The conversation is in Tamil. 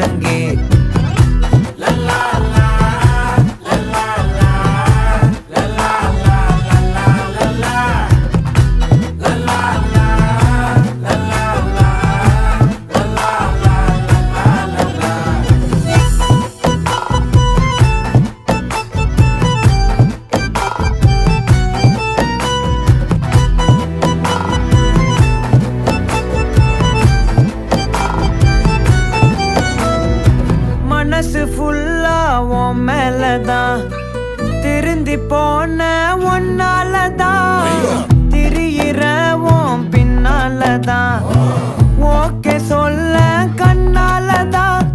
ஒழுங்கே மனசு ஃபுல்லா உன் மேலதான் திருந்தி போன ஒன்னாலதான் திரியிற உன் பின்னாலதான் ஓகே சொல்ல கண்ணாலதான்